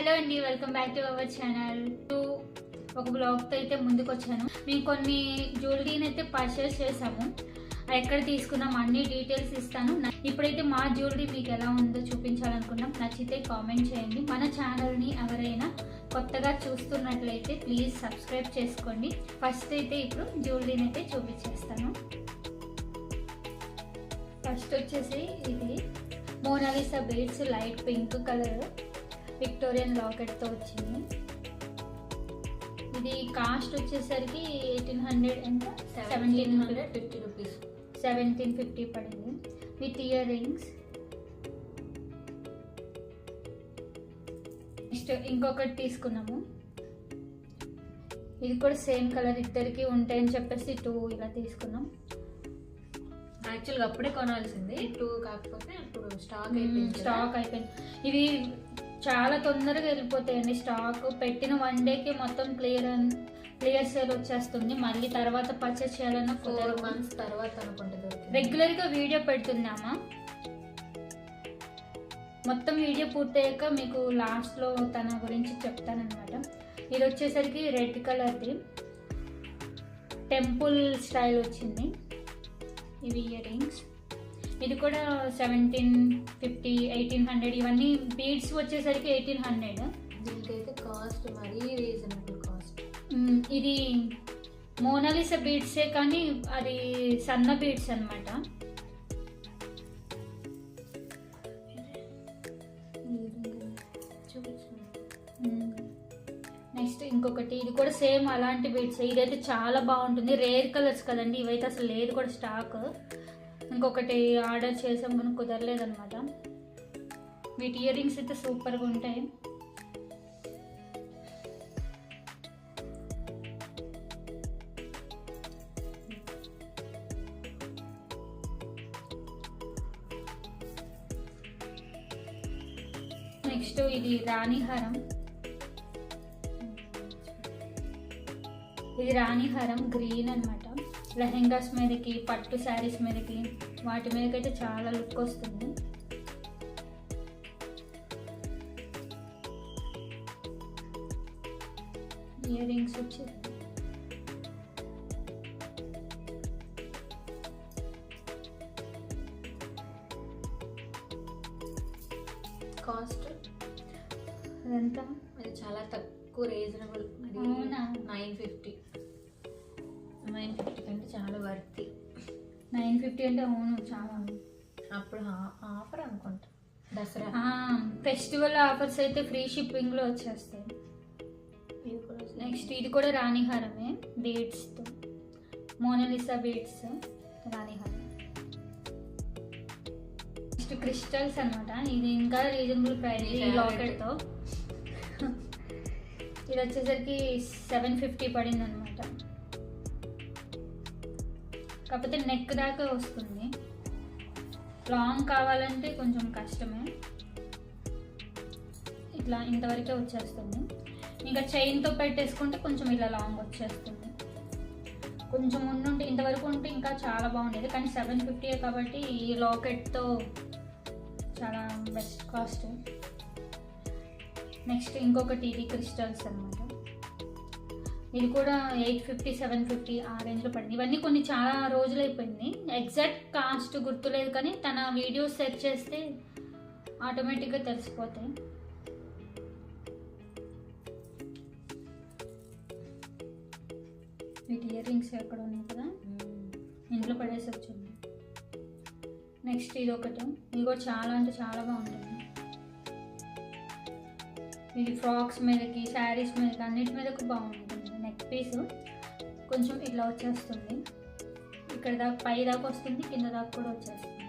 Hello అండి, welcome back to our channel. ఒక బ్లాగ్తో అయితే ముందుకు వచ్చాను. మేము కొన్ని జ్యువెలరీని అయితే పర్చేస్ చేసాము. ఎక్కడ తీసుకున్నాం అన్ని డీటెయిల్స్ ఇస్తాను. ఇప్పుడైతే మా జ్యువెలరీ మీకు ఎలా ఉందో చూపించాలనుకున్నాం. నచ్చితే కామెంట్ చేయండి. మన ఛానల్ని ఎవరైనా కొత్తగా చూస్తున్నట్లయితే ప్లీజ్ సబ్స్క్రైబ్ చేసుకోండి. ఫస్ట్ అయితే ఇప్పుడు జ్యువెలరీని అయితే చూపించేస్తాను. ఫస్ట్ వచ్చేసి ఇది Mona Lisa beads light pink colour Victorian లాకెట్తో వచ్చింది. ఇది కాస్ట్ వచ్చేసరికి 1800 ఎంత 1750 రూపీస్ 1750 పడింది విత్ ఇయర్ రింగ్స్. నెక్స్ట్ ఇంకొకటి తీసుకున్నాము. ఇది కూడా సేమ్ కలర్, ఇద్దరికి ఉంటాయని చెప్పేసి 2 ఇలా తీసుకున్నాం. యాక్చువల్గా అప్పుడే కొనాల్సింది 2, కాకపోతే అప్పుడు స్టాక్ అయిపోయింది. ఇవి చాలా తొందరగా వెళ్ళిపోతాయండి. స్టాక్ పెట్టిన 1 డేకి మొత్తం క్లియర్ సేల్ వచ్చేస్తుంది. మళ్ళీ తర్వాత పర్చేస్ చేయాలన్నా 4 months తర్వాత అనుకుంటుంది. రెగ్యులర్గా వీడియో పెడుతున్నామా, మొత్తం వీడియో పూర్తయ్యాక మీకు లాస్ట్లో తన గురించి చెప్తానమాట. ఇది వచ్చేసరికి రెడ్ కలర్ది టెంపుల్ స్టైల్ వచ్చింది. ఇవి ఇయర్ రింగ్స్. ఇది కూడా 1750 1800. ఇవన్నీ బీడ్స్ వచ్చేసరికి 1800. దీనికైతే కాస్ట్ మరీ రీజనబుల్ కాస్ట్. ఇది మోనాలిసా బీడ్సే కానీ అది సన్న బీడ్స్ అనమాట. నెక్స్ట్ ఇంకొకటి, ఇది కూడా సేమ్ అలాంటి బీడ్స్. ఇదైతే చాలా బాగుంటుంది. రేర్ కలర్స్ కదండి, ఇవైతే అసలు లేదు కూడా స్టాక్. ఇంకొకటి ఆర్డర్ చేసాం కానీ కుదరలేదన్నమాట. వీటి ఇయర్ రింగ్స్ అయితే సూపర్గా ఉంటాయి. నెక్స్ట్ ఇది రాణిహారం. ఇది రాణిహారం గ్రీన్ అనమాట. లెహెంగాస్ మీదకి, పట్టు శారీస్ మీదకి, వాటి మీదకైతే చాలా లుక్ వస్తుంది. ఇయర్ రింగ్స్ వచ్చి కాస్ట్ అదంతా అది చాలా తక్కువ, రీజనబుల్. అవునా? 950 కంటే చాలా వర్తి. 950 అంటే అవును చాలా. అప్పుడు ఆఫర్ అనుకుంటా, దసరా ఫెస్టివల్ ఆఫర్స్ అయితే ఫ్రీ షిప్పింగ్లో వచ్చేస్తాయి. నెక్స్ట్ ఇది కూడా రాణిహారమే బీడ్స్తో, మోనాలిసా బీడ్స్ రాణిహారం. నెక్స్ట్ క్రిస్టల్స్ అనమాట. ఇది ఇంకా రీజనబుల్ ప్రైస్ ఈ లాకెట్తో. ఇది వచ్చేసరికి 750 పడింది అనమాట. కాకపోతే నెక్ దాకా వస్తుంది. లాంగ్ కావాలంటే కొంచెం కష్టమే. ఇట్లా ఇంతవరకే వచ్చేస్తుంది. ఇంకా చైన్తో పెట్టేసుకుంటే కొంచెం ఇలా లాంగ్ వచ్చేస్తుంది. కొంచెం ఉండుంటే ఇంతవరకు ఉంటే ఇంకా చాలా బాగుండేది. కానీ 750 కాబట్టి ఈ లాకెట్తో చాలా బెస్ట్ కాస్ట్. నెక్స్ట్ ఇంకొకటి ఇది క్రిస్టల్స్ అనమాట. ఇది కూడా 850 750 ఆ రేంజ్లో పడింది. ఇవన్నీ కొన్ని చాలా రోజులు అయిపోయింది. ఎగ్జాక్ట్ కాస్ట్ గుర్తులేదు, కానీ తన వీడియోస్ సెర్చ్ చేస్తే ఆటోమేటిక్గా తెలిసిపోతాయి. వీటి ఇయర్ రింగ్స్ ఎక్కడ ఉన్నాయి కదా, ఇంట్లో పడేసి వచ్చింది. నెక్స్ట్ ఇది ఒకటి, ఇది కూడా చాలా అంటే చాలా బాగుంటుంది. ఇది ఫ్రాక్స్ మీదకి, శారీస్ మీదకి, అన్నిటి మీదకి బాగుంటుంది. నెక్ పీస్ కొంచెం ఇట్లా వచ్చేస్తుంది. ఇక్కడ దాకా పై దాకా వస్తుంది, కింద దాకా కూడా వచ్చేస్తుంది.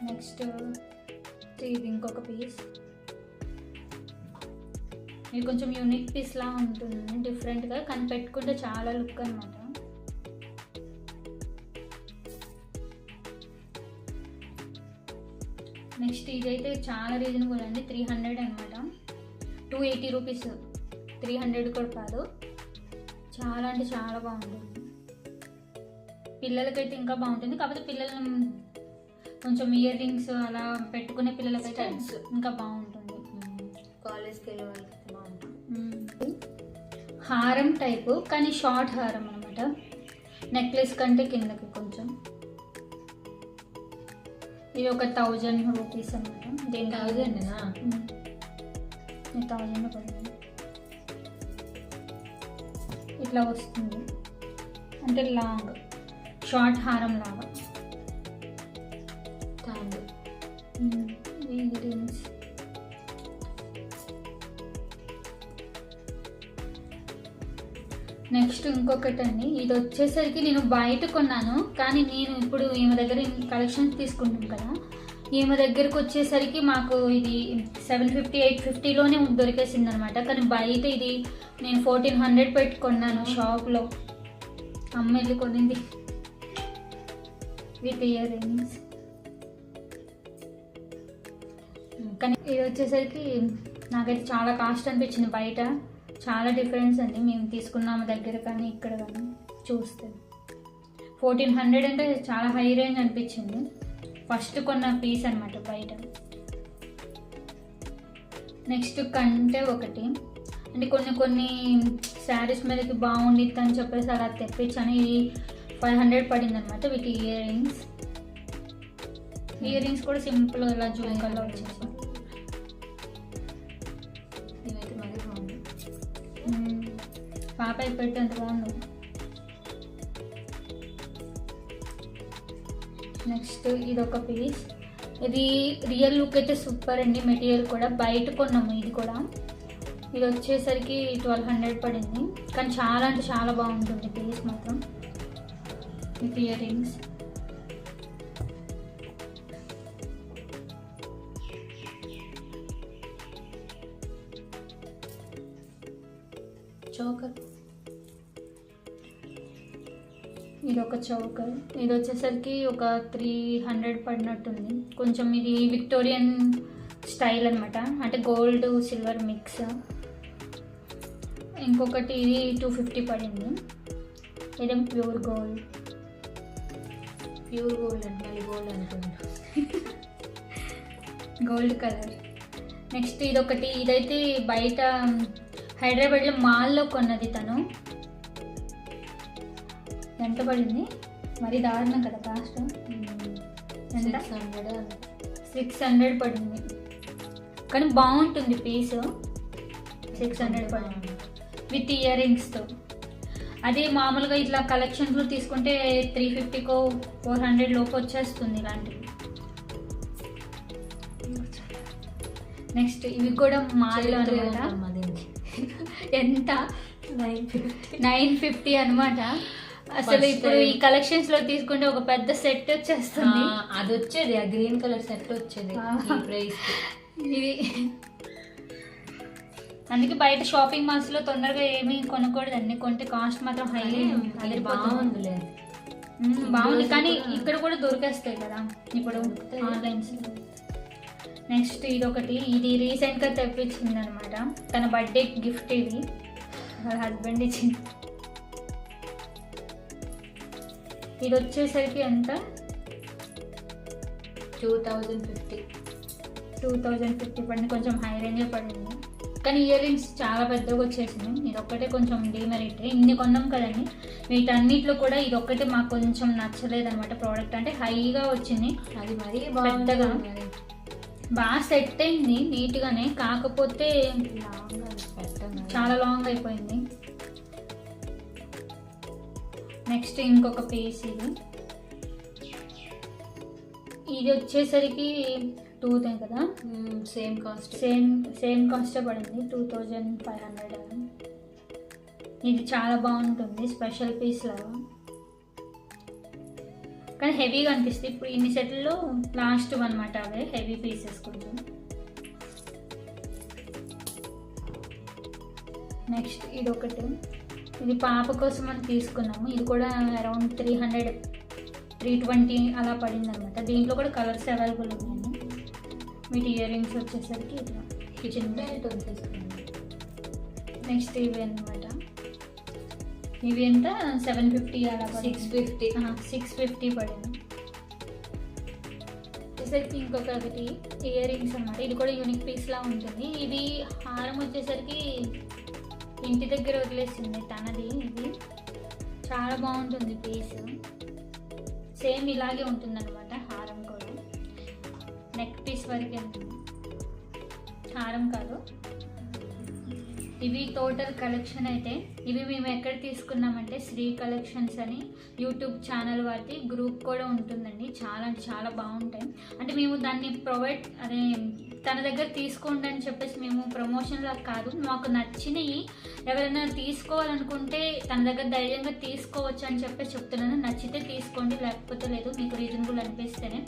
నెక్స్ట్ ఇది ఇంకొక పీస్. ఇది కొంచెం యూనిక్ పీస్ లా ఉంటుంది, డిఫరెంట్గా, కానీ పెట్టుకుంటే చాలా లుక్ అనమాట. నెక్స్ట్ ఇదైతే చాలా రీజనబుల్ అండి, 300 అనమాట. 280 రూపీస్, 300 కూడా కాదు. చాలా అంటే చాలా బాగుంటుంది. పిల్లలకైతే ఇంకా బాగుంటుంది. కాకపోతే పిల్లలు కొంచెం ఇయర్ రింగ్స్ అలా పెట్టుకునే పిల్లలకైతే Studs. ఇంకా బాగుంటుంది. కాలేజ్కి వెళ్ళే వాళ్ళకి బాగుంటుంది. హారం టైపు కానీ షార్ట్ హారం అనమాట. నెక్లెస్ కంటే కిందకి కొంచెం. ఇది ఒక 1000 రూపీస్ అనమాట. దీని 1000 1000 పడింది. ఇట్లా వస్తుంది అంటే లాంగ్ షార్ట్ హారం లాగా. ఇయర్ రింగ్స్ నెక్స్ట్ ఇంకొకటి అండి. ఇది వచ్చేసరికి నేను బయట కొన్నాను, కానీ నేను ఇప్పుడు ఈమె దగ్గర కలెక్షన్స్ తీసుకుంటాం కదా, ఈమె దగ్గరకు వచ్చేసరికి మాకు ఇది 750 850లోనే దొరికేసింది అనమాట. కానీ బయట ఇది నేను 1400 పెట్టి కొన్నాను షాప్లో. అమ్మ వెళ్ళి కొనింది విత్ ఇయర్ రింగ్స్. కానీ ఇది వచ్చేసరికి నాకైతే చాలా కాస్ట్ అనిపించింది. బయట చాలా డిఫరెన్స్ అండి మేము తీసుకున్నాము దగ్గర కానీ ఇక్కడ కానీ చూస్తే. 1400 అంటే చాలా హై రేంజ్ అనిపించింది. ఫస్ట్ కొన్న పీస్ అనమాట బయట. నెక్స్ట్ కంటే ఒకటి అంటే కొన్ని శారీస్ మీదకి బాగుండిద్ది అని చెప్పేసి అలా తెప్పించాను. ఇది 500 పడింది అనమాట with ear rings. Ear rings కూడా సింపుల్ ఇలా జూకల్లో వచ్చేసి. ఇవైతే మరీ బాగుంది. పాప పెట్టి ఎంత బాగుంది. నెక్స్ట్ ఇదొక పీస్. ఇది రియల్ లుక్ అయితే సూపర్ అండి. మెటీరియల్ కూడా బయట కొన్నాము ఇది కూడా. ఇది వచ్చేసరికి 1200 పడింది. కానీ చాలా అంటే చాలా బాగుంటుంది పీస్ మాత్రం విత్ ఇయర్ రింగ్స్. చోకర్. ఇది ఒక చౌకర్. ఇది వచ్చేసరికి ఒక 300 పడినట్టుంది. కొంచెం ఇది విక్టోరియన్ స్టైల్ అనమాట, అంటే గోల్డ్ సిల్వర్ మిక్స్. ఇంకొకటి ఇది 250 పడింది. ఇదేం ప్యూర్ గోల్డ్. ప్యూర్ గోల్డ్ అంటే మళ్ళీ గోల్డ్ అనుకుంటా. Gold colour. నెక్స్ట్ ఇదొకటి. ఇదైతే బయట హైదరాబాద్లో మాల్లో కొన్నది తను. ఎంత పడింది మరి దారుణం కదా కాస్ట్. ఎంత 600 పడింది. కానీ బాగుంటుంది పీస్. 600 పడింది విత్ ఇయర్ రింగ్స్తో. అదే మామూలుగా ఇట్లా కలెక్షన్స్లో తీసుకుంటే 350కో 400 లోపు వచ్చేస్తుంది ఇలాంటివి. నెక్స్ట్ ఇవి కూడా మాల్లో అనమాట. ఎంత 950 అనమాట. అసలు ఇప్పుడు ఈ కలెక్షన్స్ లో తీసుకుంటే ఒక పెద్ద సెట్ వచ్చేస్తుంది. అది వచ్చేది ఆ గ్రీన్ కలర్ సెట్ వచ్చేది ఈ ప్రైస్. ఇది అందుకే బయట షాపింగ్ మాల్స్ లో తొందరగా ఏమీ కొనకూడదు. అన్ని కొంటే కాస్ట్ మాత్రం హై. బాగుందిలే, బాగుంది. కానీ ఇక్కడ కూడా దొరికేస్తాయి కదా ఇప్పుడు ఆన్లైన్స్. నెక్స్ట్ ఇదొకటి. ఇది రీసెంట్గా తెప్పించింది అనమాట. తన బర్త్డే గిఫ్ట్. ఇది వాళ్ళ హస్బెండ్ ఇచ్చింది. ఇది వచ్చేసరికి ఎంత 2050 పడింది. కొంచెం హై రేంజే పడింది. కానీ ఇయర్ రింగ్స్ చాలా పెద్దగా వచ్చేసింది. ఇది ఒక్కటే కొంచెం డిమెరిట్. ఇన్ని కొన్నాం కదండి, వీటన్నిటిలో కూడా ఇది ఒక్కటే మాకు కొంచెం నచ్చలేదు అనమాట ప్రోడక్ట్. అంటే హైగా వచ్చింది, అది మరీ పెద్దగా బాగా సెట్ అయింది నీట్గానే, కాకపోతే చాలా లాంగ్ అయిపోయింది. నెక్స్ట్ ఇంకొక పీస్. ఇది వచ్చేసరికి 2000 కదా, సేమ్ కాస్ట్. సేమ్ కాస్టే పడింది 2500. ఇది చాలా బాగుంటుంది, స్పెషల్ పీస్ లాగా. కానీ హెవీగా అనిపిస్తుంది. ఇప్పుడు ఇన్ని సెట్లో లాస్ట్ అనమాట అవే హెవీ పీసెస్ కొంచెం. నెక్స్ట్ ఇది ఒకటి. ఇది పాప కోసం అని తీసుకున్నాము. ఇది కూడా అరౌండ్ 320 అలా పడింది అనమాట. దీంట్లో కూడా కలర్స్ అవైలబుల్ ఉన్నాయి. వీటి ఇయర్ రింగ్స్ వచ్చేసరికి ఇట్లా చిన్న తీసుకున్నాము. నెక్స్ట్ ఇవి అనమాట. ఇవి ఎంత 750 అలా 650 పడింది. వచ్చేసరికి ఇంకొకటి ఇయర్ రింగ్స్ అన్నమాట. ఇది కూడా యూనిక్ పీస్లా ఉంటుంది. ఇది హారం వచ్చేసరికి ఇంటి దగ్గర వదిలేసింది తనది. ఇది చాలా బాగుంటుంది పీస్. సేమ్ ఇలాగే ఉంటుంది అనమాట. హారం కూడా నెక్ పీస్ వరకే ఉంటుంది, హారం కాదు. ఇవి టోటల్ కలెక్షన్ అయితే. ఇవి మేము ఎక్కడ తీసుకున్నామంటే శ్రీ కలెక్షన్స్ అని యూట్యూబ్ ఛానల్ వాటి గ్రూప్ కూడా ఉంటుందండి. చాలా అంటే చాలా బాగుంటాయి. అంటే మేము దాన్ని తన దగ్గర తీసుకోండి అని చెప్పేసి మేము ప్రమోషన్లా కాదు, మాకు నచ్చినవి ఎవరైనా తీసుకోవాలనుకుంటే తన దగ్గర ధైర్యంగా తీసుకోవచ్చు అని చెప్పేసి చెప్తున్నాను. నచ్చితే తీసుకోండి, లేకపోతే లేదు. మీకు రీజనబుల్ అనిపిస్తేనే.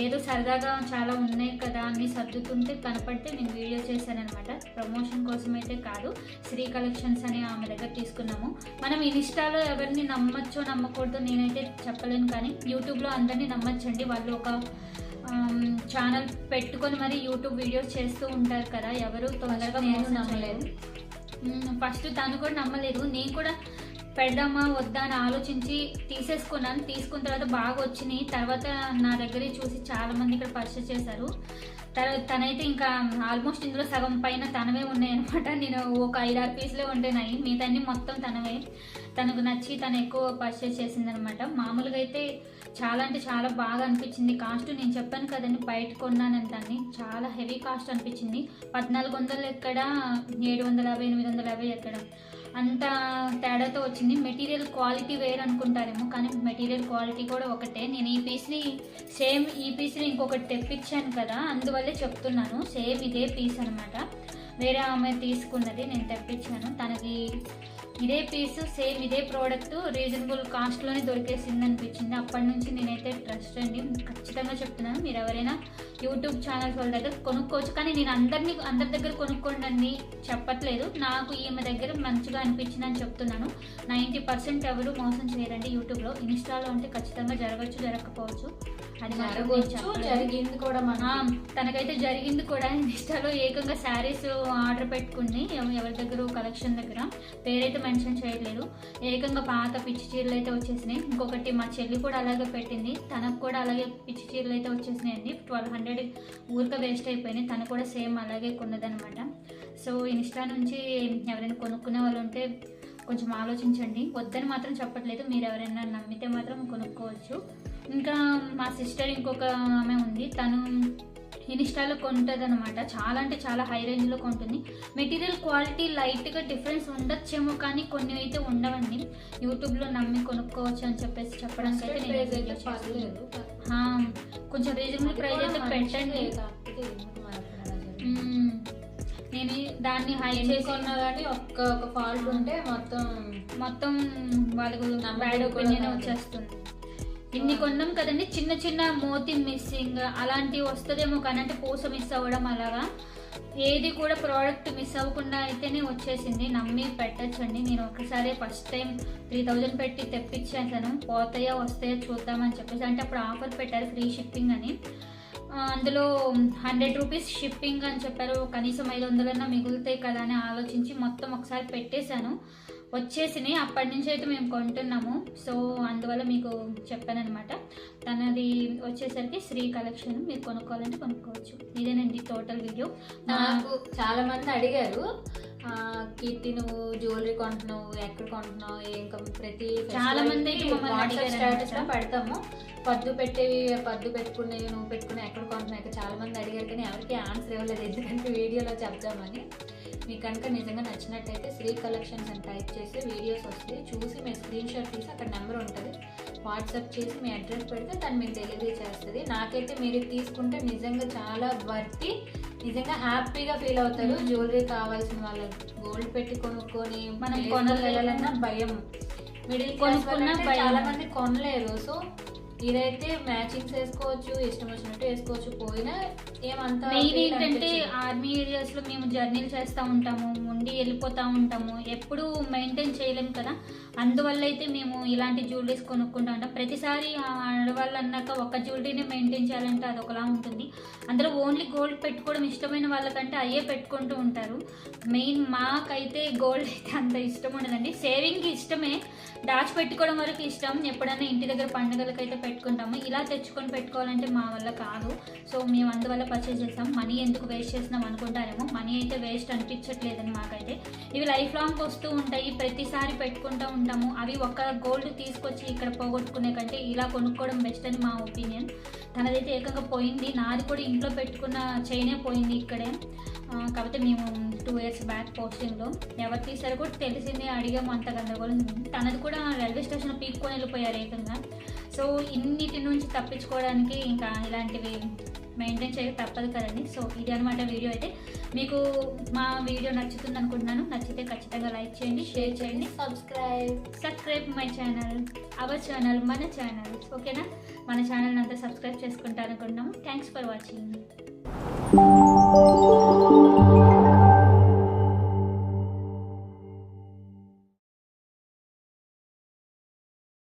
ఏదో సరదాగా చాలా ఉన్నాయి కదా అన్ని సర్దుతుంటే కనపడితే నేను వీడియో చేశానమాట. ప్రమోషన్ కోసం అయితే కాదు. శ్రీ కలెక్షన్స్ అని ఆమె దగ్గర తీసుకున్నాము. మనం ఇన్స్టాలో ఎవరిని నమ్మచ్చో నమ్మకూడదో నేనైతే చెప్పలేను, కానీ యూట్యూబ్లో అందరినీ నమ్మచ్చండి. వాళ్ళు ఒక ఛానల్ పెట్టుకొని మరి యూట్యూబ్ వీడియోస్ చేస్తూ ఉంటారు కదా, ఎవరు తొందరగా నమ్మలేదు. ఫస్ట్ తను కూడా నమ్మలేదు. నేను కూడా పెడదామా వద్దా అని ఆలోచించి తీసేసుకున్నాను. తీసుకున్న తర్వాత బాగా వచ్చినాయి. తర్వాత నా దగ్గర చూసి చాలా మంది ఇక్కడ పర్చేస్ చేశారు. తనైతే ఇంకా ఆల్మోస్ట్ ఇందులో సగం పైన తనవే ఉన్నాయి అనమాట. నేను ఒక 5-6 పీసులే ఉంటున్నాయి, మిగతాన్ని మొత్తం తనవే. తనకు నచ్చి తను ఎక్కువ పర్చేస్ చేసిందనమాట. మామూలుగా అయితే చాలా అంటే చాలా బాగా అనిపించింది. కాస్ట్ నేను చెప్పాను కదండి బయట కొన్నానని, దాన్ని చాలా హెవీ కాస్ట్ అనిపించింది. 1400 ఎక్కడ, 750, 850 ఎక్కడ, అంత తేడాతో వచ్చింది. మెటీరియల్ క్వాలిటీ వేరు అనుకుంటారేమో, కానీ మెటీరియల్ క్వాలిటీ కూడా ఒకటే. నేను ఈ పీస్ని ఇంకొకటి తెప్పించాను కదా, అందువల్లే చెప్తున్నాను. సేమ్ ఇదే పీస్ అనమాట. వేరే ఆమె తీసుకున్నది నేను తెప్పించాను. తనకి ఇదే పీస్ సేమ్ ఇదే ప్రోడక్ట్ రీజనబుల్ కాస్ట్లోనే దొరికేసింది అనిపించింది. అప్పటి నుంచి నేనైతే ట్రస్ట్ అండి, ఖచ్చితంగా చెప్తున్నాను. మీరు ఎవరైనా యూట్యూబ్ ఛానల్స్ వాళ్ళ దగ్గర కొనుక్కోవచ్చు, కానీ నేను అందరి దగ్గర కొనుక్కోండి అని చెప్పట్లేదు. నాకు ఈమె దగ్గర మంచిగా అనిపించింది అని చెప్తున్నాను. 90% ఎవరు మోసం చేయరండి యూట్యూబ్లో. ఇన్స్టాలో అంటే ఖచ్చితంగా జరగచ్చు, జరగకపోవచ్చు. అది జరిగింది కూడా. తనకైతే జరిగింది కూడా. ఇన్స్టాలో ఏకంగా శారీస్ ఆర్డర్ పెట్టుకుని ఎవరి దగ్గర కలెక్షన్ దగ్గర పేరైతే మెన్షన్ చేయట్లేదు, ఏకంగా పాత పిచ్చి చీరలు అయితే వచ్చేసినాయి. ఇంకొకటి మా చెల్లి కూడా అలాగే పెట్టింది, తనకు కూడా అలాగే పిచ్చి చీరలు అయితే వచ్చేసినాయి అండి. 1200 ఊరిక వేస్ట్ అయిపోయినాయి. తను కూడా సేమ్ అలాగే కొన్నదనమాట. సో ఇన్స్టా నుంచి ఎవరైనా కొనుక్కునే వాళ్ళు ఉంటే కొంచెం ఆలోచించండి. వద్దని మాత్రం చెప్పట్లేదు, మీరు ఎవరైనా నమ్మితే మాత్రం కొనుక్కోవచ్చు. ఇంకా మా సిస్టర్ ఇంకొక ఆమె ఉంది, తను ఇన్స్టాలో కొంటుంది అనమాట. చాలా అంటే చాలా హై రేంజ్లో కొంటుంది. మెటీరియల్ క్వాలిటీ లైట్గా డిఫరెన్స్ ఉండొచ్చేమో, కానీ కొన్ని అయితే ఉండవండి. యూట్యూబ్లో నమ్మి కొనుక్కోవచ్చు అని చెప్పేసి చెప్పడానికి అయితే కొంచెం రీజనబుల్ ప్రైస్ అయితే పెట్టండి. నేను దాన్ని హై చేసుకున్నా కానీ ఒక్క ఫాల్ట్ ఉంటే మొత్తం వాళ్ళకు బ్యాడ్ ఒపీనియన్ వచ్చేస్తుంది. ఇన్ని కొన్నాం కదండి, చిన్న చిన్న మోతి మిస్సింగ్ అలాంటివి వస్తుందేమో, కానీ అంటే పూస మిస్ అవ్వడం అలాగా ఏది కూడా ప్రోడక్ట్ మిస్ అవ్వకుండా అయితేనే వచ్చేసింది. నమ్మి పెట్టచ్చండి. నేను ఒకసారి ఫస్ట్ టైం 3000 పెట్టి తెప్పించేసాను. పోతాయా వస్తాయో చూద్దామని చెప్పేసి. అంటే అప్పుడు ఆఫర్ పెట్టారు ఫ్రీ షిప్పింగ్ అని. అందులో 100 రూపీస్ షిప్పింగ్ అని చెప్పారు. కనీసం 500 మిగులుతాయి కదా అని ఆలోచించి మొత్తం ఒకసారి పెట్టేశాను. వచ్చేసినాయి. అప్పటి నుంచి అయితే మేము కొంటున్నాము. సో అందువల్ల మీకు చెప్పానమాట. తనది వచ్చేసరికి శ్రీ కలెక్షన్. మీరు కొనుక్కోవాలంటే కొనుక్కోవచ్చు. ఇదేనండి టోటల్ వీడియో. నాకు చాలా మంది అడిగారు, కీర్తి నువ్వు జ్యువెలరీ కొంటున్నావు, ఎక్కడ కొంటున్నావు, ఇంకా ప్రతి చాలా మంది స్టేటస్ లో పెడతాము. పద్దు పెట్టుకునేవి నువ్వు పెట్టుకునే ఎక్కడ కొంటున్నావు చాలా మంది అడిగారు, కానీ ఎవరికి ఆన్సర్ ఇవ్వలేదు. ఎందుకంటే వీడియోలో చెప్దామని. మీకు కనుక నిజంగా నచ్చినట్టయితే శ్రీ కలెక్షన్స్ అని టైప్ చేసి వీడియోస్ వస్తాయి. చూసి మీ స్క్రీన్ షాట్ తీసి అక్కడ నెంబర్ ఉంటుంది, వాట్సాప్ చేసి మీ అడ్రస్ పెడితే తను మీకు డెలివరీ చేస్తుంది. నాకైతే మీరు తీసుకుంటే నిజంగా చాలా వర్తి, నిజంగా హ్యాపీగా ఫీల్ అవుతారు. జ్యువెలరీ కావాల్సిన వాళ్ళు గోల్డ్ పెట్టి కొనుక్కొని మనం కొనగలన్నా భయం, మిడిల్ క్లాస్ చాలా మంది కొనలేరు. సో ఇదైతే మ్యాచింగ్స్ వేసుకోవచ్చు, ఇష్టం వచ్చినట్టు వేసుకోవచ్చు. పోయినా ఏమంతా మెయిన్ ఏంటంటే ఆర్మీ ఏరియాస్లో మేము జర్నీలు చేస్తూ ఉంటాము, ఉండి వెళ్ళిపోతూ ఉంటాము, ఎప్పుడు మెయింటైన్ చేయలేము కదా. అందువల్ల అయితే మేము ఇలాంటి జ్యువెలరీస్ కొనుక్కుంటూ ఉంటాం. ప్రతిసారి ఆడవాళ్ళు అన్నాక ఒక జ్యువెలరీని మెయింటైన్ చేయాలంటే అది ఒకలా ఉంటుంది. అందులో ఓన్లీ గోల్డ్ పెట్టుకోవడం ఇష్టమైన వాళ్ళకంటే అయ్యే పెట్టుకుంటూ ఉంటారు. మెయిన్ మాకైతే గోల్డ్ అయితే అంత ఇష్టం ఉండదండి. సేవింగ్ ఇష్టమే, దాచిపెట్టుకోవడం వరకు ఇష్టం. ఎప్పుడైనా ఇంటి దగ్గర పండుగలకైతే పెట్టుకుంటాము. ఇలా తెచ్చుకొని పెట్టుకోవాలంటే మా వల్ల కాదు. సో మేము అందువల్ల పర్చేస్ చేస్తాం. మనీ ఎందుకు వేస్ట్ చేస్తున్నాం అనుకుంటారేమో, మనీ అయితే వేస్ట్ అనిపించట్లేదని మాకైతే. ఇవి లైఫ్ లాంగ్ వస్తూ ఉంటాయి, ప్రతిసారి పెట్టుకుంటూ ఉంటాము. అవి ఒక గోల్డ్ తీసుకొచ్చి ఇక్కడ పోగొట్టుకునే కంటే ఇలా కొనుక్కోవడం బెస్ట్ అని మా ఒపీనియన్. తనదైతే ఏకంగా పోయింది, నాది కూడా ఇంట్లో పెట్టుకున్న చైనే పోయింది ఇక్కడే. కాకపోతే మేము 2 years బ్యాక్ పోస్టింగ్లో ఎవరు తీసారో కూడా తెలిసిందే, అడిగాము, అంత గందరగోళం. తనది కూడా రైల్వే స్టేషన్ పీక్కొని వెళ్ళిపోయారు ఏకంగా. సో ఇన్నిటి నుంచి తప్పించుకోవడానికి ఇంకా ఇలాంటివి మెయింటైన్ చేయక తప్పదు కదండి. సో ఇది అనమాట వీడియో. అయితే మీకు మా వీడియో నచ్చుతుంది అనుకుంటున్నాను. నచ్చితే ఖచ్చితంగా లైక్ చేయండి, షేర్ చేయండి, subscribe my channel, our channel, మన ఛానల్. ఓకేనా? మన ఛానల్ అంతా సబ్స్క్రైబ్ చేసుకుంటారనుకుంటున్నాము. Thanks for watching.